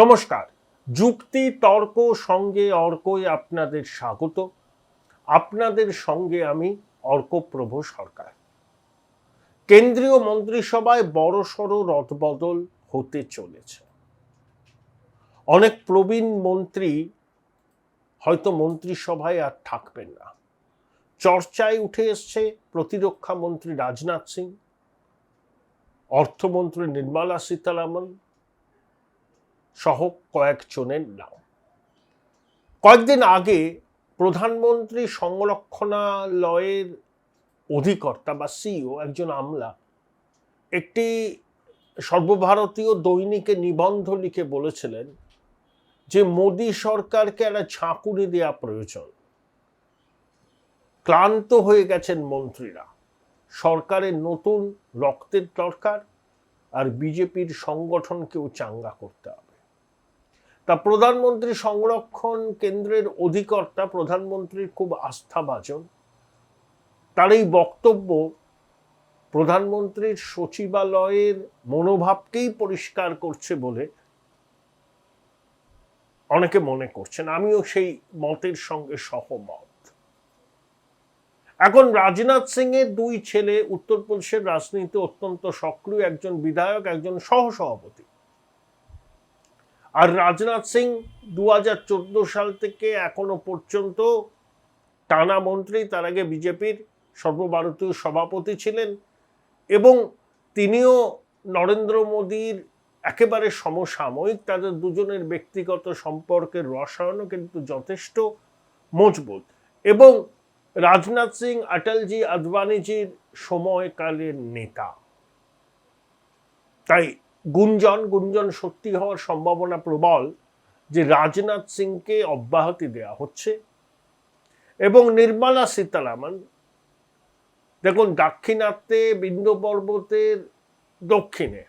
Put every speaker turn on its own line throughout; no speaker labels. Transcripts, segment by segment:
নমস্কার। যুক্তি তর্ক সঙ্গে অর্কই আপনাদের স্বাগত। আপনাদের সঙ্গে আমি অর্কপ্রভ সরকার। কেন্দ্রীয় মন্ত্রিসভায় বড়সড় রদবদল হতে চলেছে। অনেক প্রবীণ মন্ত্রী হয়তো মন্ত্রিসভায় আর থাকবেন না। চর্চায় উঠে এসছে প্রতিরক্ষা মন্ত্রী রাজনাথ সিং, অর্থমন্ত্রী নির্মলা সীতারামন সহ কয়েকজনের নাম। কয়েকদিন আগে প্রধানমন্ত্রী সংরক্ষণালয়ের অধিকর্তা বা সিইও একজন আমলা একটি সর্বভারতীয় দৈনিকে নিবন্ধ লিখে বলেছিলেন যে মোদী সরকারকে একটা ঝাঁকুনি দেওয়া প্রয়োজন। ক্লান্ত হয়ে গেছেন মন্ত্রীরা, সরকারের নতুন রক্তের দরকার, আর বিজেপির সংগঠনকেও চাঙ্গা করতে হবে। তা প্রধানমন্ত্রী সংরক্ষণ কেন্দ্রের অধিকর্তা প্রধানমন্ত্রীর খুব আস্থাভাজন। তার এই বক্তব্য প্রধানমন্ত্রীর সচিবালয়ের মনোভাবকেই পরিষ্কার করছে বলে অনেকে মনে করছেন। আমিও সেই মতের সঙ্গে সহমত। এখন রাজনাথ সিং এর দুই ছেলে উত্তরপ্রদেশের রাজনীতিতে অত্যন্ত সক্রিয়, একজন বিধায়ক, একজন সহসভাপতি। আর রাজনাথ সিং 2014 সাল থেকে এখনো পর্যন্ত টানা মন্ত্রী, তার আগে বিজেপির সর্বভারতীয় সভাপতি ছিলেন এবং তিনিও নরেন্দ্র মোদীর একেবারে সমসাময়িক। তাদের দুজনের ব্যক্তিগত সম্পর্কের রসায়নও কিন্তু যথেষ্ট মজবুত। এবং রাজনাথ সিং অটলজি আদবানিজির সময়কালের নেতা। তাই গুঞ্জন সত্যি হওয়ার সম্ভাবনা প্রবল যে রাজনাথ সিংকে অব্যাহতি দেওয়া হচ্ছে। এবং নির্মলা সীতারামন, দেখুন, দাক্ষিণাত্যে বিন্ধ্য পর্বতের দক্ষিণে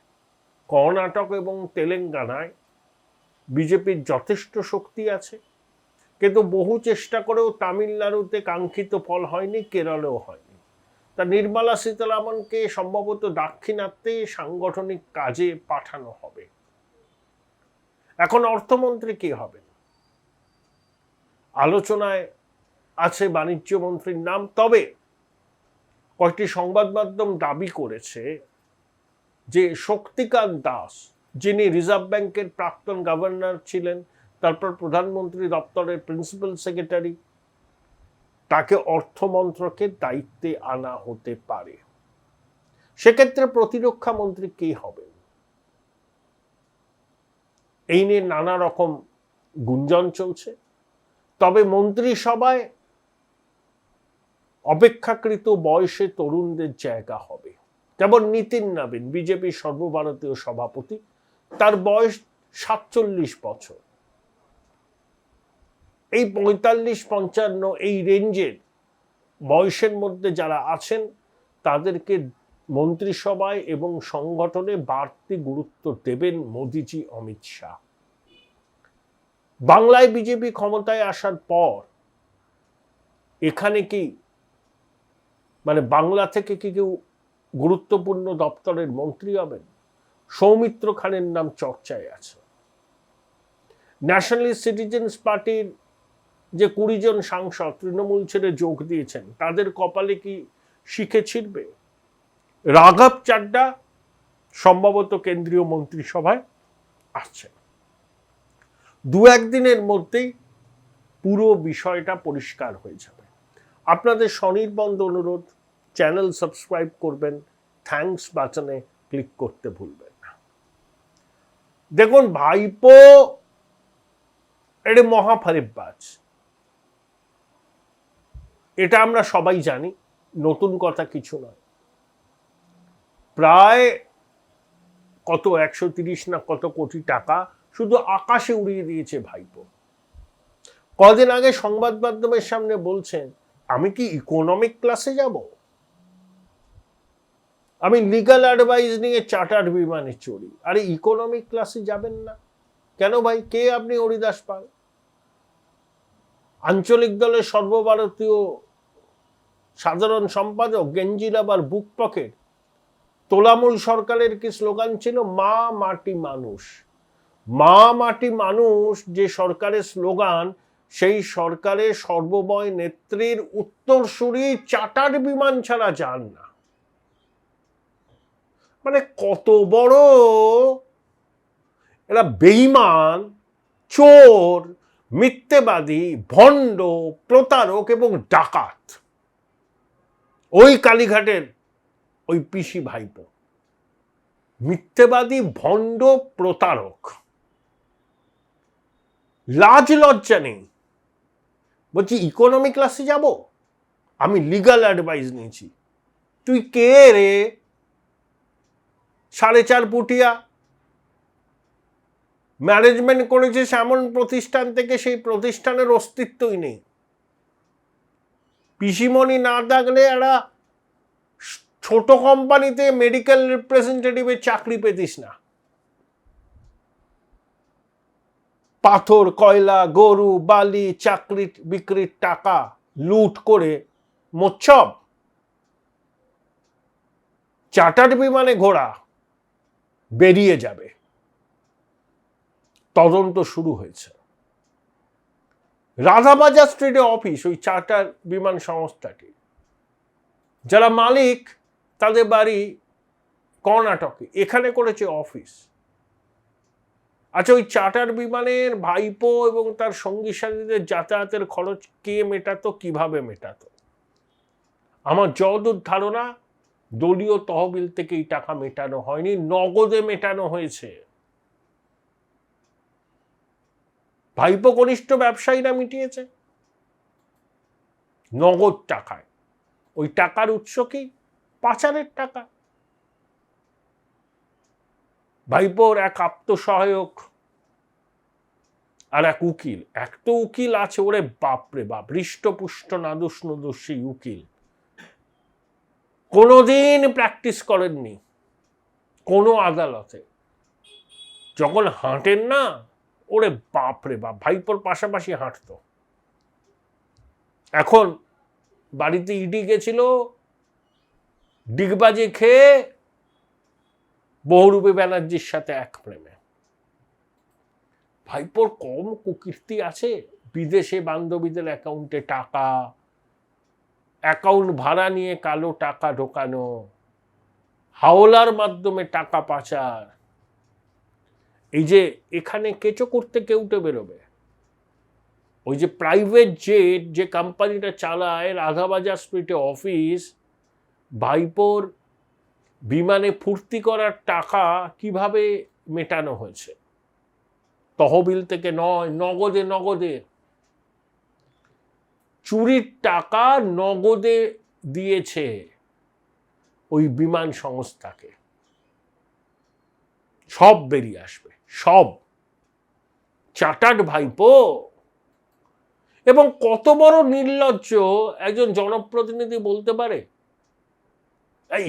কর্ণাটক এবং তেলেঙ্গানায় বিজেপির যথেষ্ট শক্তি আছে, কিন্তু বহু চেষ্টা করেও তামিলনাড়ুতে কাঙ্ক্ষিত ফল হয়নি, কেরলেও হয়নি। তা নির্মলা সীতারামনকে সম্ভবত দাক্ষিণাত্যে সাংগঠনিক কাজে পাঠানো হবে। এখন অর্থমন্ত্রী কি হবেন? আলোচনায় আছে বাণিজ্য মন্ত্রীর নাম। তবে কয়েকটি সংবাদ মাধ্যম দাবি করেছে যে শক্তিকান্ত দাস, যিনি রিজার্ভ ব্যাংকের প্রাক্তন গভর্নর ছিলেন, তারপর প্রধানমন্ত্রী দপ্তরের প্রিন্সিপাল সেক্রেটারি, তাকে অর্থমন্ত্রকের দায়িত্বে আনা হতে পারে। সেক্ষেত্রে প্রতিরক্ষা মন্ত্রী কে হবেন এই নিয়ে নানা রকম গুঞ্জন চলছে। তবে মন্ত্রিসভায় অপেক্ষাকৃত বয়সে তরুণদের জায়গা হবে। যেমন নীতিন নবীন, বিজেপির সর্বভারতীয় সভাপতি, তার বয়স 47 বছর। এই 45-55 এই রেঞ্জের বয়সের মধ্যে যারা আছেন তাদেরকে মন্ত্রিসভায় এবং সংগঠনে বাড়তি গুরুত্ব দেবেন মোদিজি, অমিত শাহ। বাংলায় বিজেপি ক্ষমতায় আসার পর এখানে কি বাংলা থেকে কি কেউ গুরুত্বপূর্ণ দপ্তরের মন্ত্রী হবেন? সৌমিত্র খানের নাম চর্চায় আছে। ন্যাশনালিস্ট সিটিজেন্স পার্টির যে 20 জন সাংসদ তৃণমূল ছেড়ে যোগ দিয়েছেন, তাদের কপালে কি শিখে ছিড়বে? রাঘব চাড্ডা সম্ভবত কেন্দ্রীয় মন্ত্রিসভায় আসছেন। দু একদিনের মধ্যেই পুরো বিষয়টা পরিষ্কার হয়ে যাবে। আপনাদের স্বনির্বন্ধ অনুরোধ, চ্যানেল সাবস্ক্রাইব করবেন, থ্যাঙ্কস বাটনে ক্লিক করতে ভুলবেন না। দেখুন, ভাইপো এটা মহাফারিবাজ, এটা আমরা সবাই জানি, নতুন কথা কিছু নয়। প্রায় কত 130 না কত কোটি টাকা শুধু আকাশে উড়িয়ে দিয়েছে ভাইপো। কদিন আগে সংবাদ মাধ্যমের সামনে বলছেন, আমি কি ইকোনমিক ক্লাসে যাব? আমি লিগ্যাল অ্যাডভাইস নিয়ে চার্টার্ড বিমানে চড়ি। আরে ইকোনমিক ক্লাসে যাবেন না কেন ভাই? কে আপনি? হরিদাস পাল, আঞ্চলিক দলের সর্বভারতীয় সাধারণ সম্পাদক, গেঞ্জি লাভার, বুক পকেট। তোলামূল সরকারের কি স্লোগান ছিল? মা মাটি মানুষ। মা মাটি মানুষ যে সরকারের স্লোগান, সেই সরকারের সর্বময় নেত্রীর উত্তরসূরি চার্টার্ড বিমান ছাড়া যান না। মানে কত বড় এরা বেঈমান, চোর, মিথ্যেবাদী, ভণ্ড, প্রতারক এবং ডাকাত। ওই কালীঘাটের ওই পিসি ভাইপো মিথ্যেবাদী, ভণ্ড, প্রতারক। লাজ লজ্জা নেই। বলছি ইকোনমি ক্লাসে যাব, আমি লিগাল অ্যাডভাইস নিয়েছি। তুই কে রে? 4.5 ফুটিয়া ম্যানেজমেন্ট করেছিস এমন প্রতিষ্ঠান থেকে সেই প্রতিষ্ঠানের অস্তিত্বই নেই। পিসিমণি না থাকলে একটা ছোট কোম্পানিতে মেডিকেল রিপ্রেজেন্টেটিভের চাকরি পেতিস না। পাথর, কয়লা, গরু, বালি, চাকরি বিক্রির টাকা লুট করে মোচ্ছব। চার্টার্ড বিমানে ঘোড়া বেরিয়ে যাবে, তদন্ত শুরু হয়েছে। রাধাবাজার স্ট্রিটে অফিস ওই চার্টার বিমান সংস্থাটি। যারা মালিক তাদের বাড়ি কর্ণাটকে, এখানে করেছে অফিস। আচ্ছা, ওই চার্টার বিমানের ভাইপো এবং তার সঙ্গী সাথীদের যাতায়াতের খরচ কে মেটাতো, কিভাবে মেটাতো? আমার যতদূর ধারণা দলীয় তহবিল থেকে এই টাকা মেটানো হয়নি, নগদে মেটানো হয়েছে। ভাইপো কনিষ্ঠ ব্যবসায়ীরা মিটিয়েছে নগদ টাকায়। ওই টাকার উৎস কি? পাচারের টাকা। ভাইপোর এক আত্মসহায়ক আর এক উকিল, এক তো উকিল আছে ওরে বাপরে বাপ, হৃষ্টপুষ্ট নাদুষ্ণদর্শী উকিল, কোনোদিন প্র্যাকটিস করেননি কোনো আদালতে। যখন হাঁটেন না, ওরে বাপরে বাপ, ভাইপোর পাশাপাশি হাঁটতো। এখন বাড়িতে ইডি গেছিল, ডিগবাজি খেয়ে বহুরূপী ব্যানার্জির সাথে এক প্রেমে। ভাইপোর কম কুকীর্তি আছে? বিদেশে বান্ধবীদের অ্যাকাউন্টে টাকা, অ্যাকাউন্ট ভাড়া নিয়ে কালো টাকা ঢোকানো, হাওলার মাধ্যমে টাকা পাচার। এই যে এখানে কেঁচো করতে কেউটে বেরোবে। ওই যে প্রাইভেট জেট যে কোম্পানিটা চালায়, রাধাবাজার স্ট্রিটে অফিস, ভাইপোর বিমানে ফুর্তি করার টাকা কিভাবে মেটানো হয়েছে? তহবিল থেকে নয়, নগদে। নগদে চুরির টাকা নগদে দিয়েছে ওই বিমান সংস্থাকে। সব বেরিয়ে আসবে, সব। চার্টার্ড ভাইপো। এবং কত বড় নির্লজ্জ একজন জনপ্রতিনিধি বলতে পারে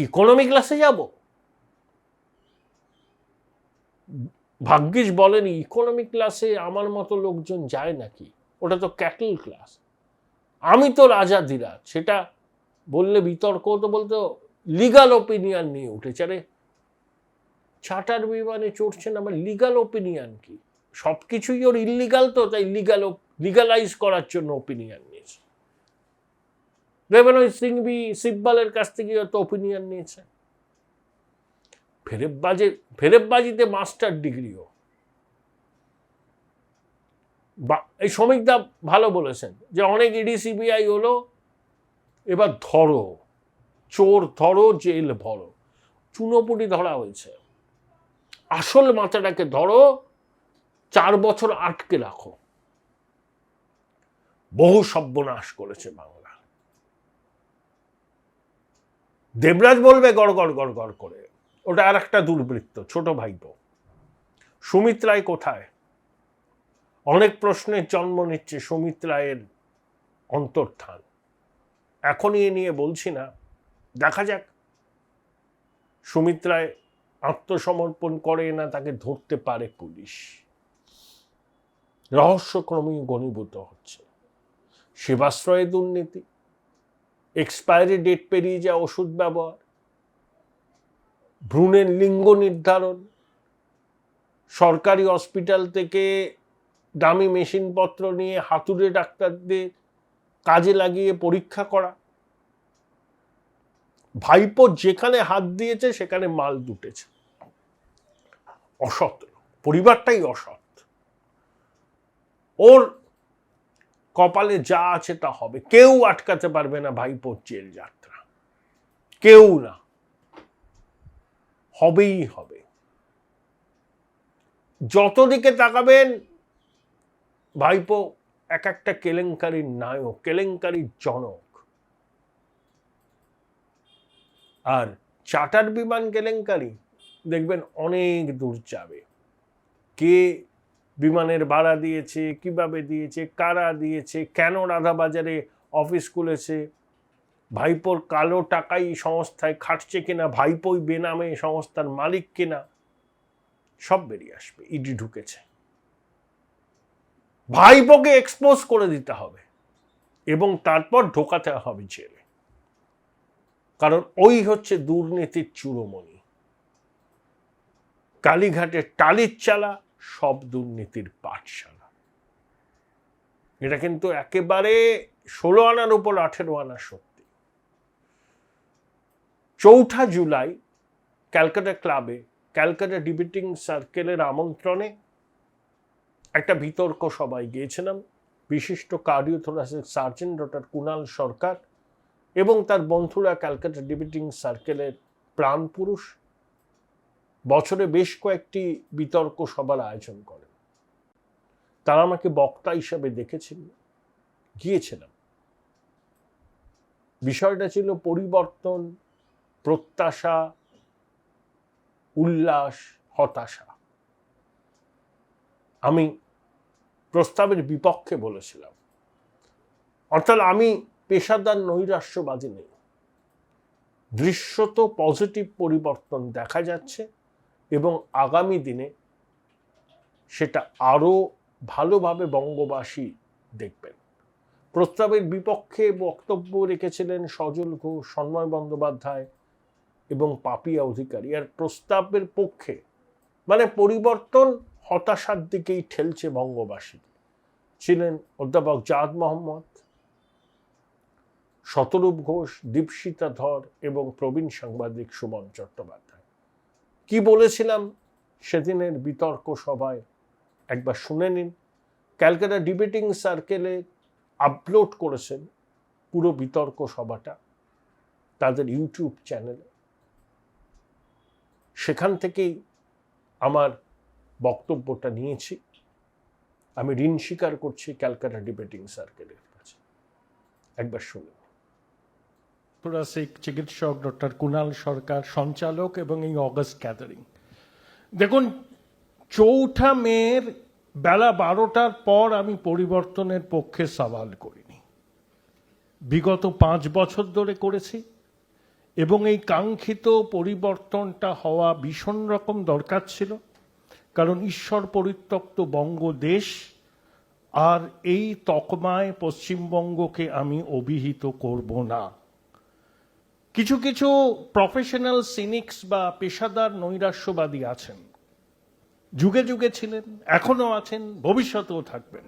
ইকোনমি ক্লাসে যাব? ভাগ্যিস বলেনি ইকোনমি ক্লাসে আমার মতো লোকজন যায় নাকি, ওটা তো ক্যাটল ক্লাস। আমি তো রাজাধিরাজ, সেটা বললে বিতর্ক তো বলতো লিগাল ওপিনিয়ন নিয়ে উঠেছে। আরে চার্টার বিমানে চড়ছেন, আমার লিগাল ওপিনিয়ন কি? সবকিছুই ওর ইলিগাল, তো তাই লিগালাইজ করার জন্য ওপিনিয়ন নিয়েছে। দেখবেন ওই সিংভি সিব্বালের কাছ থেকে তো ওপিনিয়ন নিয়েছে। ফেরেববাজিতে মাস্টার ডিগ্রিও। এই শ্রমিকদা ভালো বলেছেন যে অনেক ইডি সিবিআই হলো, এবার ধরো, চোর ধরো, জেল ভরো। চুনোপুটি ধরা হয়েছে, আসল মাথাটাকে ধরো, 4 বছর আটকে রাখো। বহু সর্বনাশ করেছে বাংলা। দেবরাজ বলবে গড় গড় গড় গড় করে, ওটা আর একটা দুর্বৃত্ত, ছোট ভাইপো। সুমিত রায় কোথায়? অনেক প্রশ্নের জন্ম নিচ্ছে সুমিত রায়ের অন্তর্ধান। এখনই এ নিয়ে বলছি না, দেখা যাক সুমিত রায় আত্মসমর্পণ করে না তাকে ধরতে পারে পুলিশ। রহস্যক্রমেই ঘনীভূত হচ্ছে। সেবাশ্রয়ে দুর্নীতি, এক্সপায়ারি ডেট পেরিয়ে যাওয়া ওষুধ ব্যবহার, ভ্রূণের লিঙ্গ নির্ধারণ, সরকারি হসপিটাল থেকে দামি মেশিনপত্র নিয়ে হাতুড়ে ডাক্তারদের কাজে লাগিয়ে পরীক্ষা করা। ভাইপো যেখানে হাত দিয়েছে সেখানে মাল দুটেছে। অসৎ, পরিবারটাই অসৎ। ওর কপালে যা আছে তা হবে, কেউ আটকাতে পারবে না ভাইপোর জেল যাত্রা, কেউ না, হবেই হবে। যত দিকে তাকাবেন ভাইপো এক একটা কেলেঙ্কারির নায়ক, কেলেঙ্কারির জনক। আর চার্টার বিমান কেলেঙ্কারি দেখবেন অনেক দূর যাবে। কে বিমানের ভাড়া দিয়েছে, কিভাবে দিয়েছে, কারা দিয়েছে, কেন রাধাবাজারে অফিস খুলেছে, ভাইপোর কালো টাকাই সংস্থায় খাটছে কিনা, ভাইপোই বেনামে সংস্থার মালিক কিনা, সব বেরিয়ে আসবে। ইডি ঢুকেছে, ভাইপোকে এক্সপোজ করে দিতে হবে এবং তারপর ঢোকাতে হবে জেলে। কারণ ওই হচ্ছে দুর্নীতির চূড়মণি। কালীঘাটের টালির চালা সব দুর্নীতির পাঠশালা। এটা কিন্তু একেবারে 16 আনার উপর 18 আনা সত্যি। 4 জুলাই ক্যালকাটা ক্লাবে, ক্যালকাটা ডিবেটিং সার্কেলের আমন্ত্রণে একটা বিতর্ক সভায় গিয়েছিলাম। বিশিষ্ট কার্ডিওথোরাসিক সার্জন ডক্টর কুণাল সরকার এবং তার বন্ধুরা ক্যালকাটা ডিবেটিং সার্কেলের প্রাণ পুরুষ বছরে বেশ কয়েকটি বিতর্ক সভার আয়োজন করেন। তারা আমাকে বক্তা হিসাবে দেখেছিলেন, গিয়েছিলাম। বিষয়টা ছিল পরিবর্তন, প্রত্যাশা, উল্লাস, হতাশা। আমি প্রস্তাবের বিপক্ষে বলেছিলাম। অর্থাৎ আমি পেশাদার নৈরাশ্যবাদী নেই। দৃশ্যত পজিটিভ পরিবর্তন দেখা যাচ্ছে এবং আগামী দিনে সেটা আরো ভালোভাবে বঙ্গবাসী দেখবেন। প্রস্তাবের বিপক্ষে বক্তব্য রেখেছিলেন সজল ঘোষ, সন্ময় বন্দ্যোপাধ্যায় এবং পাপিয়া অধিকারী। আর প্রস্তাবের পক্ষে মানে পরিবর্তন হতাশার দিকেই ঠেলছে বঙ্গবাসী ছিলেন অধ্যাপক জাদ মোহাম্মদ, শতরূপ ঘোষ, দীপশিতা ধর এবং প্রবীণ সাংবাদিক সুমন চট্টোপাধ্যায়। কি বলেছিলাম সেদিনের বিতর্ক সভায় একবার শুনে নিন। ক্যালকাটা ডিবেটিং সার্কেলে আপলোড করেছেন পুরো বিতর্ক সভাটা তাদের ইউটিউব চ্যানেলে। সেখান থেকেই আমার বক্তব্যটা নিয়েছি। আমি ঋণ স্বীকার করছি ক্যালকাটা ডিবেটিং সার্কেলের কাছে। একবার শুনুন।
থোরাসিক চিকিৎসক ডক্টর কুণাল সরকার সঞ্চালক এবং এই অগাস্ট গ্যাদারিং। দেখুন, 4 মের বেলা 12টার পর আমি পরিবর্তনের পক্ষে সওয়াল করিনি। বিগত 5 বছর ধরে করেছি এবং এই কাঙ্ক্ষিত পরিবর্তনটা হওয়া ভীষণ রকম দরকার ছিল। কারণ ঈশ্বর পরিত্যক্ত বঙ্গদেশ আর এই তকমায় পশ্চিমবঙ্গকে আমি অভিহিত করব না। কিছু কিছু প্রফেশনাল সিনিক্স বা পেশাদার নৈরাশ্যবাদী আছেন, যুগে যুগে ছিলেন, এখনো আছেন, ভবিষ্যতেও থাকবেন।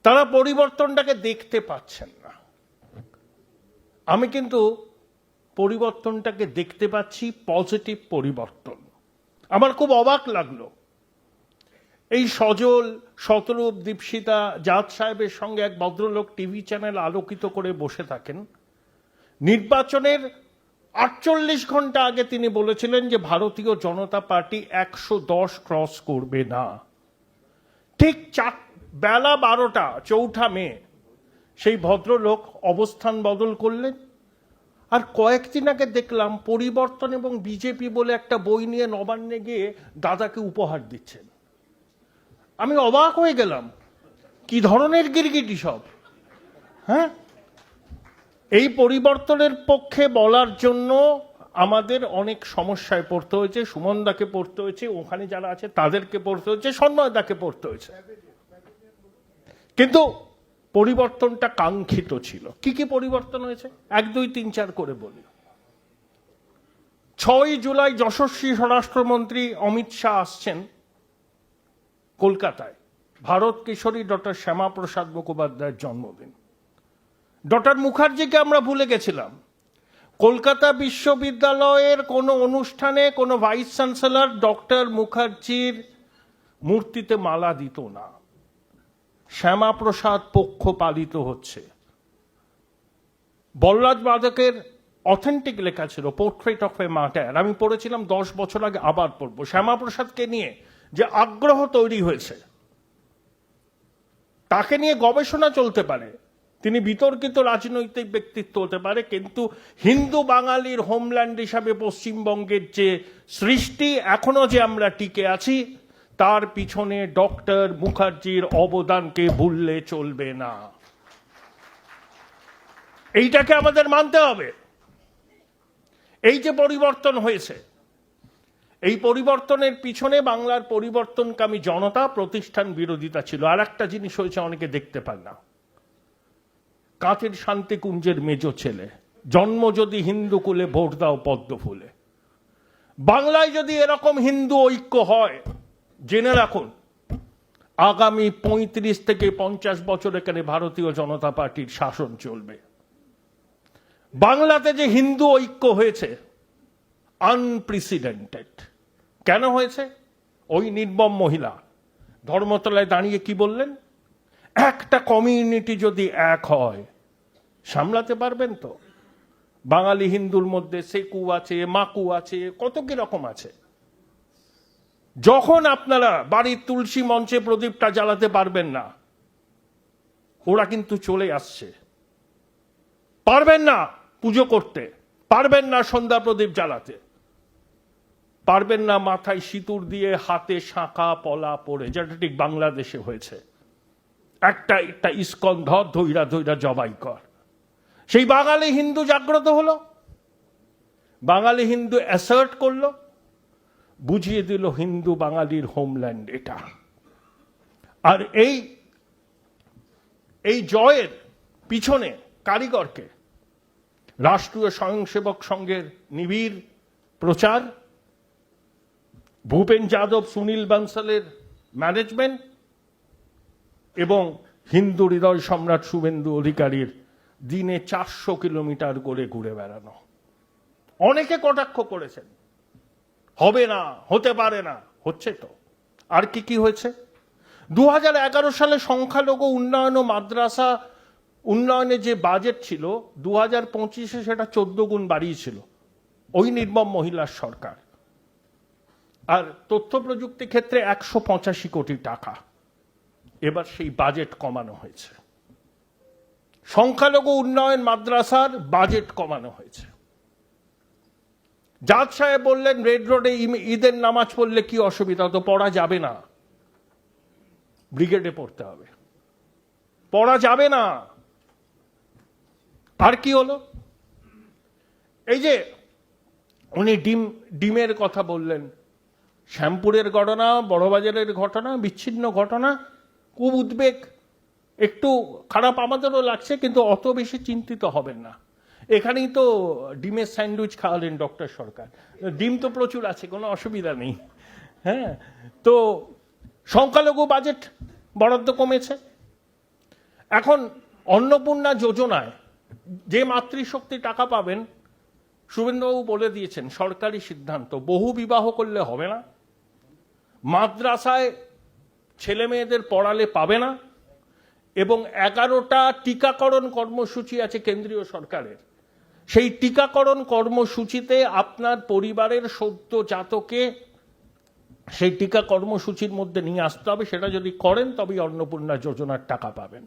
তারা পরিবর্তনটাকে দেখতে পাচ্ছেন না। আমি কিন্তু পরিবর্তনটাকে দেখতে পাচ্ছি, পজিটিভ পরিবর্তন। আমার খুব অবাক লাগলো এই সজল, শতরূপ, দীপশিতা, জাদ সাহেবের সঙ্গে এক ভদ্রলোক টিভি চ্যানেল আলোকিত করে বসে থাকেন। নির্বাচনের 48 ঘন্টা আগে তিনি বলেছিলেন যে ভারতীয় জনতা পার্টি 110 ক্রস করবে না। ঠিক বেলা 12টা 4 মে সেই ভদ্রলোক অবস্থান বদল করলেন। আর কয়েকদিন আগে দেখলাম পরিবর্তন এবং বিজেপি বলে একটা বই নিয়ে নবান্নে গিয়ে দাদাকে উপহার দিচ্ছেন। আমি অবাক হয়ে গেলাম, কি ধরনের গিরগিটি সব। হ্যাঁ, এই পরিবর্তনের পক্ষে বলার জন্য আমাদের অনেক সমস্যায় পড়তে হয়েছে। সুমনদাকে পড়তে হয়েছে, ওখানে যারা আছে তাদেরকে পড়তে হয়েছে, সন্ময়দাকে পড়তে হয়েছে। কিন্তু পরিবর্তনটা কাঙ্ক্ষিত ছিল। কি কি পরিবর্তন হয়েছে 1, 2, 3, 4 করে বলি। 6 জুলাই যশস্বী স্বরাষ্ট্রমন্ত্রী অমিত শাহ আসছেন কলকাতায় ভারত কিশোরী ডক্টর শ্যামাপ্রসাদ মুখোপাধ্যায়ের জন্মদিন। ডক্টর মুখার্জিকে আমরা ভুলে গেছিলাম। কলকাতা বিশ্ববিদ্যালয়ের কোনো অনুষ্ঠানে কোনো ভাইস চ্যান্সেলর ডক্টর মুখার্জির মূর্তিতে মালা দিত না। শ্যামাপ্রসাদ পক্ষ পালিত হচ্ছে। বলরাজ মাধকের অথেন্টিক লেখা ছিল পোর্ট্রেট অফ এ মার্টার, আমি পড়েছিলাম 10 বছর আগে, আবার পড়বো। শ্যামাপ্রসাদকে নিয়ে যে আগ্রহ তৈরি হয়েছে, তাকে নিয়ে গবেষণা চলতে পারে, তিনি বিতর্কিত রাজনৈতিক ব্যক্তিত্ব হতে পারে, কিন্তু হিন্দু বাঙালির হোমল্যান্ড হিসাবে পশ্চিমবঙ্গের যে সৃষ্টি, এখনো যে আমরা টিকে আছি, তার পিছনে ডক্টর মুখার্জির অবদানকে ভুললে চলবে না। এইটাকে আমাদের মানতে হবে। এই যে পরিবর্তন হয়েছে, এই পরিবর্তনের পিছনে বাংলার পরিবর্তনকামী জনতা, প্রতিষ্ঠান বিরোধিতা ছিল। আর একটা জিনিস হয়েছে, অনেকে দেখতে পান না, কাঁচের শান্তিকুঞ্জের মেজ ছেলে, জন্ম যদি হিন্দু কুলে ভোট দাও পদ্ম ফুলে। বাংলায় যদি এরকম হিন্দু ঐক্য হয়, জেনে রাখুন আগামী 35 থেকে 50 বছর এখানে ভারতীয় জনতা পার্টির শাসন চলবে। বাংলাতে যে হিন্দু ঐক্য হয়েছে, আনপ্রেসিডেন্টেড। কেন হয়েছে? ওই নির্মম মহিলা ধর্মতলায় দাঁড়িয়ে কি বললেন? একটা কমিউনিটি যদি এক হয়, সামলাতে পারবেন তো? বাঙালি হিন্দুর মধ্যে সেকু আছে, মাকু আছে, কত কি রকম আছে। যখন আপনারা বাড়ির তুলসী মঞ্চে প্রদীপটা জ্বালাতে পারবেন না, ওরা কিন্তু চলে আসছে। পারবেন না পুজো করতে, পারবেন না সন্ধ্যা প্রদীপ জ্বালাতে, পারবেন না মাথায় সিঁদুর দিয়ে হাতে শাঁখা পলা পরে, যেটা ঠিক বাংলাদেশে হয়েছে। একটা একটা ইস্কন ধর, ধৈরা ধৈরা জবাই কর। সেই বাঙালি হিন্দু জাগ্রত হলো, বাঙালি হিন্দু অ্যাসার্ট করলো, বুঝিয়ে দিল হিন্দু বাঙালির হোমল্যান্ড এটা। আর এই জয়ের পিছনে কারিগরকে রাষ্ট্রীয় স্বয়ংসেবক সংঘের নিবিড় প্রচার, ভূপেন যাদব, সুনীল বানসালের ম্যানেজমেন্ট এবং হিন্দু হৃদয় সম্রাট শুভেন্দু অধিকারীর দিনে 400 কিলোমিটার করে ঘুরে বেড়ানো। অনেকে কটাক্ষ করেছেন, হবে না, হতে পারে না, হচ্ছে তো। আর কি কি হয়েছে? 2011 সালে সংখ্যালঘু উন্নয়ন ও মাদ্রাসা উন্নয়নে যে বাজেট ছিল, 2025-এ সেটা 14 গুণ বাড়িয়েছিল ওই নির্মম মহিলার সরকার। আর তথ্য প্রযুক্তি ক্ষেত্রে 185 কোটি টাকা এবার সেই বাজেট কমানো হয়েছে। সংখ্যালঘু উন্নয়ন মাদ্রাসার বাজেট কমানো হয়েছে। জাজ সাহেব বললেন রেড রোডে ঈদের নামাজ পড়লে কি অসুবিধা, তো পড়া যাবে না, ব্রিগেডে পড়তে হবে, পড়া যাবে না। আর কি হলো? এই যে উনি ডিমের কথা বললেন, শ্যামপুরের ঘটনা, বড়বাজারের ঘটনা, বিচ্ছিন্ন ঘটনা, খুব উদ্বেগ, একটু খারাপ আমাদেরও লাগছে, কিন্তু অত বেশি চিন্তিত হবেন না। এখানেই তো ডিমের স্যান্ডউইচ খাওয়ালেন ডক্টর সরকার, ডিম তো প্রচুর আছে, কোনো অসুবিধা নেই। হ্যাঁ, তো সংখ্যালঘু বাজেট বরাদ্দ কমেছে। এখন অন্নপূর্ণা যোজনায় যে মাতৃশক্তি টাকা পাবেন, শুভেন্দুবাবু বলে দিয়েছেন সরকারি সিদ্ধান্ত, বহু বিবাহ করলে হবে না, মাদ্রাসায় ছেলে মেয়েদের পড়ালে পাবে না, এবং 11টা টিকাকরণ কর্মসূচি আছে কেন্দ্রীয় সরকারের। সেই টিকাকরণ কর্মসূচিতে আপনার পরিবারের সদ্যজাতকে সেই টিকা কর্মসূচির মধ্যে নিয়ে আসতে হবে। সেটা যদি করেন তবেই অন্নপূর্ণা যোজনার টাকা পাবেন।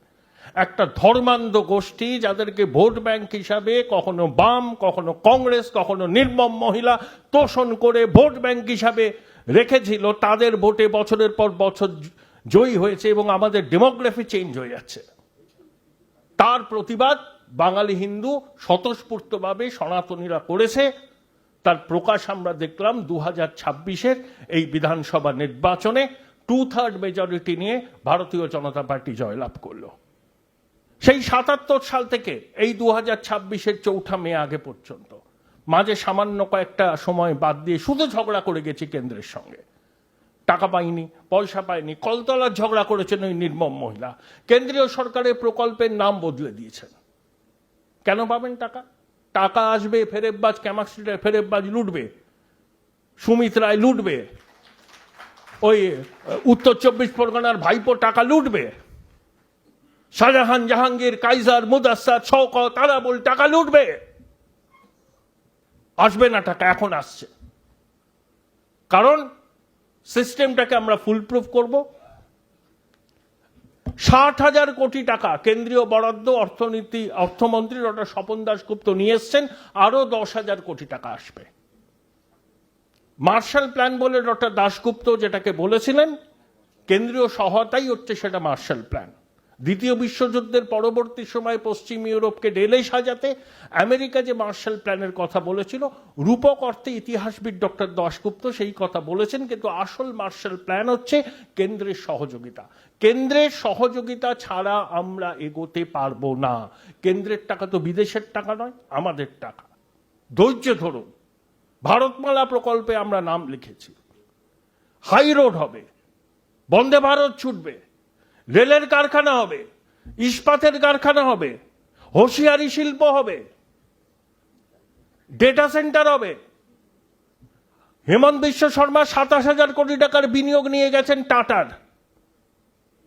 একটা ধর্মান্ধ গোষ্ঠী যাদেরকে ভোট ব্যাংক হিসাবে কখনো বাম, কখনো কংগ্রেস, কখনো নির্মম মহিলা তোষণ করে ভোট ব্যাংক হিসাবে রেখেছিল, তাদের ভোটে বছরের পর বছর জয়ী হয়েছে এবং আমাদের ডেমোগ্রাফি চেঞ্জ হয়ে যাচ্ছে। তার প্রতিবাদ বাঙালি হিন্দু স্বতঃস্ফূর্তভাবে সনাতনীরা করেছে। তার প্রকাশ আমরা দেখলাম 2026-এর এই বিধানসভা নির্বাচনে 2/3 মেজরিটি নিয়ে ভারতীয় জনতা পার্টি জয়লাভ করলো। সেই 77 সাল থেকে এই 2026-এর 4 মে আগে পর্যন্ত মাঝে সামান্য কয়েকটা সময় বাদ দিয়ে শুধু ঝগড়া করে গেছি কেন্দ্রের সঙ্গে। টাকা পায়নি, পয়সা পায়নি, কলতলার ঝগড়া করেছেন ওই নির্মম মহিলা। কেন্দ্রীয় সরকারের প্রকল্পের নাম বদলে দিয়েছেন। কেন পাবেন টাকা? টাকা আসবে, ফেরেববাজ ক্যামাক্সিটার ফেরেববাজ লুটবে, সুমিত রায় লুটবে, ওই উত্তর 24 পরগনার ভাইপো টাকা লুটবে, শাহজাহান, জাহাঙ্গীর, কাইজার, মুদাস্সার, শওকত, তারাবুল টাকা লুটবে। আসবে না টাকা, এখন আসছে। কারণ সিস্টেমটাকে আমরা ফুলপ্রুফ করব। 60,000 কোটি টাকা কেন্দ্রীয় বরাদ্দ অর্থমন্ত্রী ডক্টর স্বপন দাশগুপ্ত নিয়ে এসছেন, আরো 10,000 কোটি টাকা আসবে। মার্শাল প্ল্যান বলে ডক্টর দাশগুপ্ত যেটাকে বলেছিলেন, কেন্দ্রীয় সহায়তাই হচ্ছে সেটা মার্শাল প্ল্যান। দ্বিতীয় বিশ্বযুদ্ধের পরবর্তী সময় পশ্চিম ইউরোপকে ঢেলে সাজাতে আমেরিকা যে মার্শাল প্ল্যানের কথা বলেছিল, রূপক অর্থে ইতিহাসবিদ ডক্টর দাশগুপ্ত সেই কথা বলেছেন, কিন্তু আসল মার্শাল প্ল্যান হচ্ছে কেন্দ্রের সহযোগিতা। কেন্দ্রের সহযোগিতা ছাড়া আমরা এগোতে পারবো না। কেন্দ্রের টাকা তো বিদেশের টাকা নয়, আমাদের টাকা। ধৈর্য ধরুন। ভারতমালা প্রকল্পে আমরা নাম লিখেছি, হাই রোড হবে, বন্দে ভারত ছুটবে, রেলের কারখানা হবে, ইস্পাতের কারখানা হবে, হোশিয়ারি শিল্প হবে, ডেটা সেন্টার হবে। হেমন্ত বিশ্ব শর্মা 27,000 কোটি টাকার বিনিয়োগ নিয়ে গেছেন টাটার।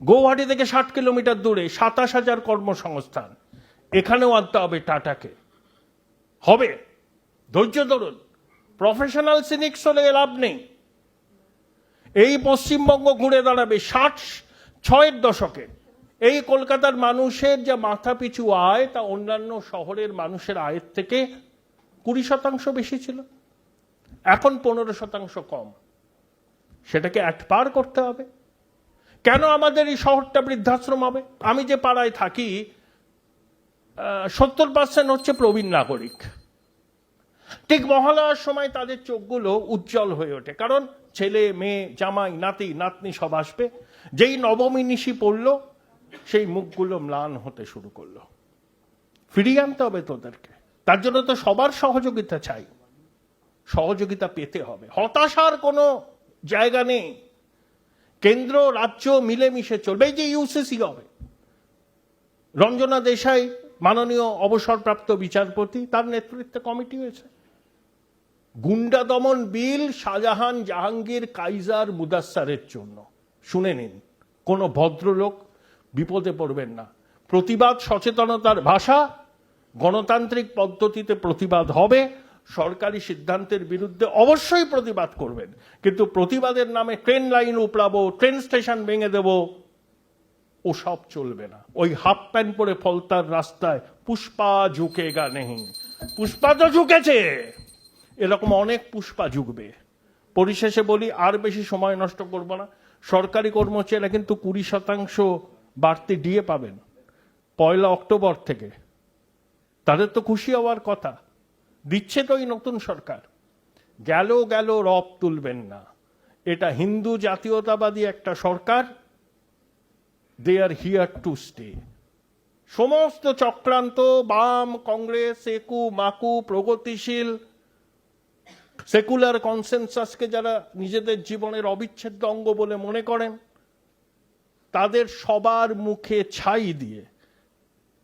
গৌহাটি থেকে 60 কিলোমিটার দূরে 27,000 কর্মসংস্থান। এখানেও আনতে হবে টাটাকে। হবে, ধৈর্য ধরুন। প্রফেশনাল সিনিক্স হলে লাভ নেই। এই পশ্চিমবঙ্গ ঘুরে দাঁড়াবে। 60-এর দশকে এই কলকাতার মানুষের যা মাথাপিছু আয়, তা অন্যান্য শহরের মানুষের আয়ের থেকে 20% বেশি ছিল। এখন 15% কম। সেটাকে পার করতে হবে। কেন আমাদের এই শহরটা বৃদ্ধাশ্রম হবে? আমি যে পাড়ায় থাকি, 70% হচ্ছে প্রবীণ নাগরিক। ঠিক মহালয়ার সময় তাদের চোখগুলো উজ্জ্বল হয়ে ওঠে, কারণ ছেলে, মেয়ে, জামাই, নাতি, নাতনি সব আসবে। যেই নবমী নিশি পড়লো, সেই মুখগুলো ম্লান হতে শুরু করলো। ফিরিয়ে আনতে হবে তোদেরকে। তার জন্য তো সবার সহযোগিতা চাই। সহযোগিতা পেতে হবে। হতাশার কোনো জায়গা নেই। কেন্দ্র রাজ্য মিলেমিশে চলবে। এই যে ইউসিসি হবে, রঞ্জনা দেশাই মাননীয় অবসরপ্রাপ্ত বিচারপতি, তার নেতৃত্বে কমিটি হয়েছে। গুন্ডা দমন বিল শাহজাহান, জাহাঙ্গীর, কাইজার, মুদাস্সারের জন্য। শুনে নিন, কোনো ভদ্রলোক বিপদে পড়বেন না। প্রতিবাদ সচেতনতার ভাষা। গণতান্ত্রিক পদ্ধতিতে প্রতিবাদ হবে। সরকারি সিদ্ধান্তের বিরুদ্ধে অবশ্যই প্রতিবাদ করবেন, কিন্তু প্রতিবাদের নামে ট্রেন লাইন উপড়াবো, ট্রেন স্টেশন ভেঙে দেব, ওসব চলবে না। ওই হাফ প্যান্ট পরে ফলতার রাস্তায় পুষ্পা ঝুঁকেগা নেই। পুষ্পা তো ঝুঁকেছে, এরকম অনেক পুষ্পা ঝুঁকবে। পরিশেষে বলি, আর বেশি সময় নষ্ট করব না। সরকারি কর্মচারীরা কিন্তু 20% বাড়তি ডিএ পাবেন 1 অক্টোবর থেকে। তাদের তো খুশি হওয়ার কথা। দিচ্ছে তো এই নতুন সরকার। গেল রব তুলবেন না। এটা হিন্দু জাতীয়তাবাদী একটা সরকার। দে আর হিয়ার টু স্টে। সমস্ত চক্রান্ত, বাম, কংগ্রেস, একু মাকু, প্রগতিশীল, সেকুলার কনসেনসাসকে যারা নিজেদের জীবনের অবিচ্ছেদ্য অঙ্গ বলে মনে করেন, তাদের সবার মুখে ছাই দিয়ে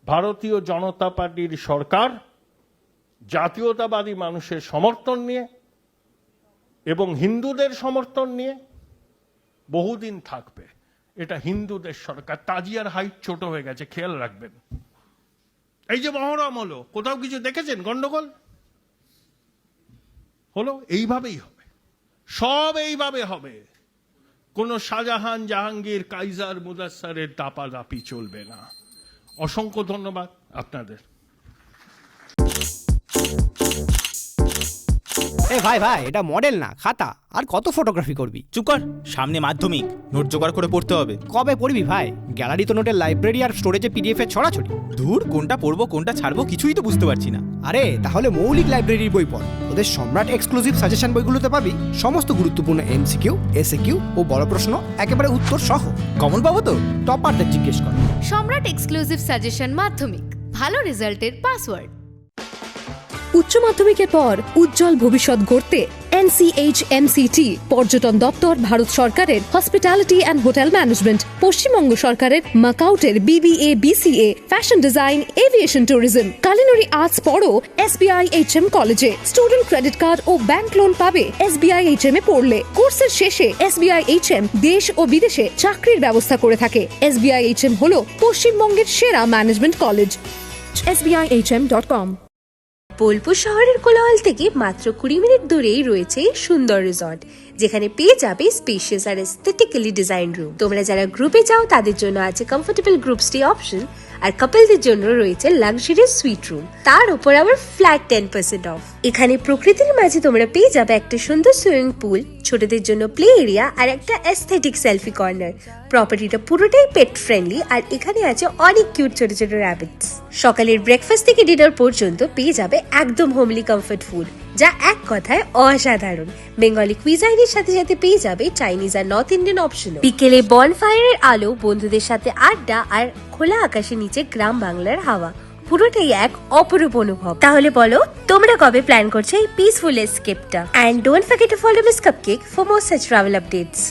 ভারতীয় জনতা পার্টির সরকার জাতীয়তাবাদী মানুষের সমর্থন নিয়ে এবং হিন্দুদের সমর্থন নিয়ে বহুদিন থাকবে। এটা হিন্দুদের সরকার। তাজিয়ার হাইট ছোট হয়ে গেছে, খেয়াল রাখবেন। এই যে মহরম হলো, কোথাও কিছু দেখেছেন গন্ডগোল হলো? এইভাবেই হবে, সব এইভাবে হবে। কোন শাহজাহান, জাহাঙ্গীর, কাইজার, মুদাস্সারের দাপাদাপি চলবে না। অসংখ্য ধন্যবাদ আপনাদের।
এ ভাই এটা মডেল না, খাতা। আর কত ফটোগ্রাফি করবি?
চুপ কর, সামনে মাধ্যমিক, নোট জোগাড় করে পড়তে হবে।
কবে পড়বি ভাই? গ্যালারি তো নোটের লাইব্রেরি আর স্টোরেজে পিডিএফ এর ছড়াছড়ি।
ধুর, কোনটা পড়বো কোনটা ছাড়বো কিছুই তো বুঝতে পারছি না।
আরে তাহলে মৌলিক লাইব্রেরির বই পড়। ওদের সম্রাট এক্সক্লুসিভ সাজেশন বইগুলোতে পাবি সমস্ত গুরুত্বপূর্ণ এমসিকিউ, এসএকিউ ও বড় প্রশ্ন একেবারে উত্তর সহ।
কমন পাবো তো?
টপারদের জিজ্ঞেস কর।
সম্রাট এক্সক্লুসিভ সাজেশন মাধ্যমিক, ভালো রেজাল্টের পাসওয়ার্ড।
উচ্চ মাধ্যমিকের পর উজ্জ্বল ভবিষ্যৎ গড়তে NCHMCT পর্যটন দপ্তর ভারত সরকারের hospitality and hotel management, Paschimbanga সরকারের মাকাউটের BBA BCA fashion design aviation tourism, culinary arts পড়ো SBI HM কলেজে। স্টুডেন্ট ক্রেডিট কার্ড ও ব্যাংক লোন পাবে SBI HM এ পড়লে। কোর্সের শেষে SBI HM দেশ ও বিদেশে চাকরির ব্যবস্থা করে থাকে। SBI HM হলো পশ্চিমবঙ্গের সেরা ম্যানেজমেন্ট কলেজ। SBIHM.com।
বোলপুর শহরের কোলাহল থেকে মাত্র 20 মিনিট দূরেই রয়েছে সুন্দর রিসর্ট, যেখানে পেয়ে যাবে স্পেশিয়াস আর এস্থেটিক্যালি ডিজাইন রুম। তোমরা যারা গ্রুপে যাও তাদের জন্য আছে কমফোর্টেবল গ্রুপ স্টে অপশন, আর কাপলদের জন্য রয়েছে লাক্সারিয়াস সুইট রুম, তার উপর আবার ফ্ল্যাট 10% অফ। এখানে প্রকৃতির মাঝে তোমরা পেয়ে যাবে একটা সুন্দর সুইমিং পুল, ছোটদের জন্য প্লে এরিয়া আর একটা এস্থেটিক সেলফি কর্নার। প্রপার্টিটা পুরোটাই পেট ফ্রেন্ডলি, আর এখানে আছে অনেক কিউট ছোট ছোট র্যাবিটস। সকালের ব্রেকফাস্ট থেকে ডিনার পর্যন্ত পেয়ে যাবে একদম হোমলি কমফর্ট ফুড, যা এক কথায় অসাধারণ। বেঙ্গলি কুইজাইনের সাথে সাথে পেয়ে যাবে চাইনিজ আর নর্থ ইন্ডিয়ান অপশন। বিকেলে বনফায়ারের আলো, বন্ধুদের সাথে আড্ডা আর খোলা আকাশের নিচে গ্রাম বাংলার হাওয়া, পুরোটাই এক অপরূপ অনুভব। তাহলে বলো তোমরা কবে প্ল্যান করছো এই পিসফুল এসকেপটা? And don't forget to follow Miss Cupcake for more such travel updates.